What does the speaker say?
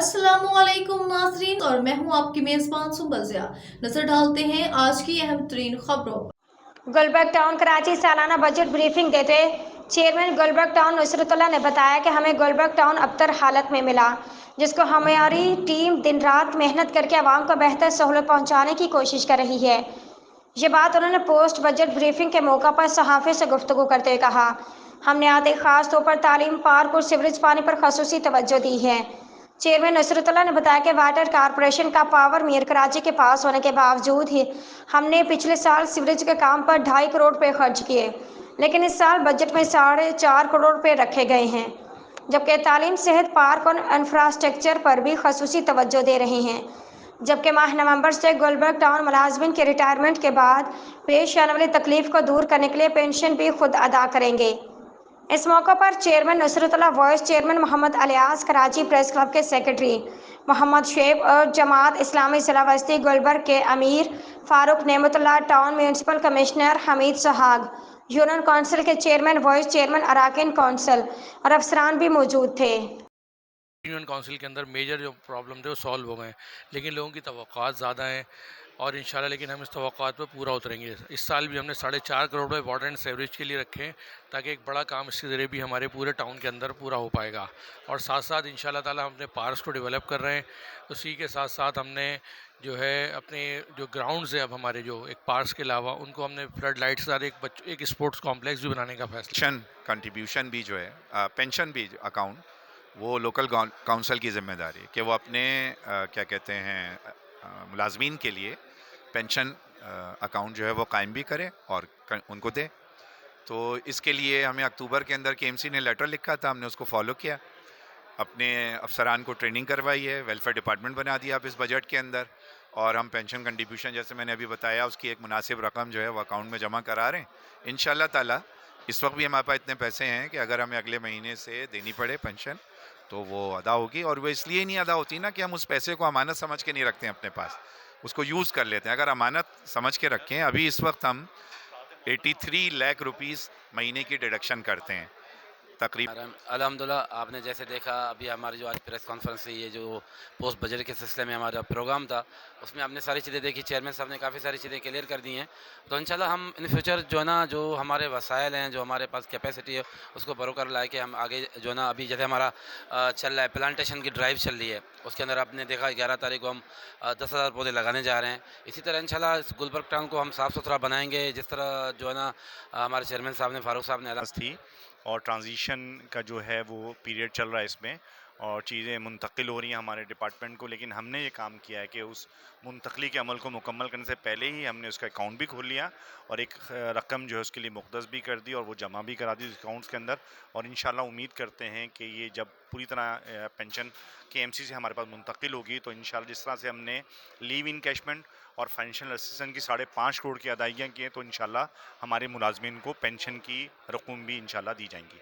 अस्सलामुअलैकुम नाज़रीन, और मैं हूं आपकी मेज़बान सुबज़िया। नजर डालते हैं आज की अहम तरीन खबरों पर। गुलबर्ग टाउन कराची सालाना बजट ब्रीफिंग देते चेयरमैन गुलबर्ग टाउन नुसरतुल्लाह ने बताया कि हमें गुलबर्ग टाउन अबतर हालत में मिला, जिसको हमारी टीम दिन रात मेहनत करके आवाम को बेहतर सहूलत पहुंचाने की कोशिश कर रही है। ये बात उन्होंने पोस्ट बजट ब्रीफिंग के मौका पर सहाफ़ी से गुफ्तगू करते हुए कहा। हमने आते खास तौर पर तालीम, पार्क और सीवरेज पानी पर खसूसी तवज्जो दी है। चेयरमैन नुसरतुल्लाह ने बताया कि वाटर कारपोरेशन का पावर मियर कराची के पास होने के बावजूद ही हमने पिछले साल सीवरेज के काम पर 2.5 करोड़ रुपये खर्च किए, लेकिन इस साल बजट में 4.5 करोड़ रुपये रखे गए हैं, जबकि तालीम, सेहत, पार्क और इंफ्रास्ट्रक्चर पर भी खसूसी तवज्जो दे रहे हैं। जबकि माह नवंबर से गुलबर्ग टाउन मुलाजमिन के रिटायरमेंट के बाद पेश आने वाली तकलीफ को दूर करने के लिए पेंशन भी खुद अदा करेंगे। इस मौके पर chairman Nusratullah, vice chairman Mohammad Ilyas, Karachi press club के सेक्रेटरी मोहम्मद शेब और जमात इस्लामी जिला वस्ती गुलबर्ग के अमीर Farooq Naimatullah, town municipal commissioner Hameed Suhag, union council के चेयरमैन, वाइस चेयरमैन, अराकीन काउंसिल और अफसरान भी मौजूद थे। यूनियन काउंसिल के अंदर मेजर जो प्रॉब्लम थे वो सॉल्व हो गए हैं, लेकिन लोगों की तवक्कुआत ज़्यादा हैं और इंशाल्लाह लेकिन हम इस तवक्कुआत पे पूरा उतरेंगे। इस साल भी हमने 4.5 करोड़ रुपये वाटर एंड सीवरेज के लिए रखे हैं, ताकि एक बड़ा काम इसके ज़रिए भी हमारे पूरे टाउन के अंदर पूरा हो पाएगा। और साथ साथ इंशाल्लाह ताला हम अपने पार्क्स को डेवलप कर रहे हैं। उसी के साथ साथ हमने जो है अपने जो ग्राउंड्स हैं, अब हमारे जो एक पार्क्स के अलावा उनको हमने फ्लड लाइट के साथ एक स्पोर्ट्स कॉम्प्लेक्स भी बनाने का फैसला। कंट्रीब्यूशन भी जो है पेंशन भी अकाउंट, वो लोकल काउंसिल की ज़िम्मेदारी है कि वो अपने क्या कहते हैं मुलाजमीन के लिए पेंशन अकाउंट जो है वो कायम भी करे और उनको दे। तो इसके लिए हमें अक्टूबर के अंदर केएमसी ने लेटर लिखा था, हमने उसको फॉलो किया, अपने अफसरान को ट्रेनिंग करवाई है, वेलफेयर डिपार्टमेंट बना दिया अब इस बजट के अंदर, और हम पेंशन कंट्रीब्यूशन जैसे मैंने अभी बताया उसकी एक मुनासिब रकम जो है वो अकाउंट में जमा करा रहे हैं इंशाल्लाह ताला। इस वक्त भी हमारे पास इतने पैसे हैं कि अगर हमें अगले महीने से देनी पड़े पेंशन तो वो अदा होगी। और वो इसलिए नहीं अदा होती ना कि हम उस पैसे को अमानत समझ के नहीं रखते हैं अपने पास, उसको यूज़ कर लेते हैं। अगर अमानत समझ के रखें, अभी इस वक्त हम 83 लाख रुपीस महीने की डिडक्शन करते हैं तकरीबन। अल्हम्दुलिल्लाह, आपने जैसे देखा अभी हमारी जो आज प्रेस कॉन्फ्रेंस हुई है, जो पोस्ट बजट के सिलसिले में हमारा प्रोग्राम था, उसमें आपने सारी चीज़ें देखी। चेयरमैन साहब ने काफ़ी सारी चीज़ें क्लियर कर दी हैं। तो इंशाल्लाह हम इन फ्यूचर जो है ना, जो हमारे वसाइल हैं, जो हमारे पास कैपेसिटी है, उसको बरोकर ला के हम आगे जो है ना, अभी जैसे हमारा चल रहा है प्लांटेशन की ड्राइव चल रही है, उसके अंदर आपने देखा 11 तारीख को हम 10,000 पौधे लगाने जा रहे हैं। इसी तरह इंशाल्लाह इस गुलबर्ग टाउन को हम साफ़ सुथरा बनाएंगे, जिस तरह जो है ना हमारे चेयरमैन साहब ने, फारूक साहब ने थी। और ट्रांजिशन का जो है वो पीरियड चल रहा है इसमें, और चीज़ें मुंतकिल हो रही हैं हमारे डिपार्टमेंट को, लेकिन हमने ये काम किया है कि उस मुंतकली के अमल को मुकम्मल करने से पहले ही हमने उसका अकाउंट भी खोल लिया और एक रकम जो है उसके लिए मुख्तस भी कर दी और वो जमा भी करा दी अकाउंट्स के अंदर। और इंशाल्लाह उम्मीद करते हैं कि ये जब पूरी तरह पेंशन केएमसी से हमारे पास मुंतकिल होगी तो इंशाल्लाह जिस तरह से हमने लीव इनकैशमेंट और फाइनेंशियल असिस्टेंस की 5.5 करोड़ की अदायगियाँ की हैं, तो इंशाल्लाह हमारे मुलाजमीन को पेंशन की रकम भी इंशाल्लाह दी जाएंगी।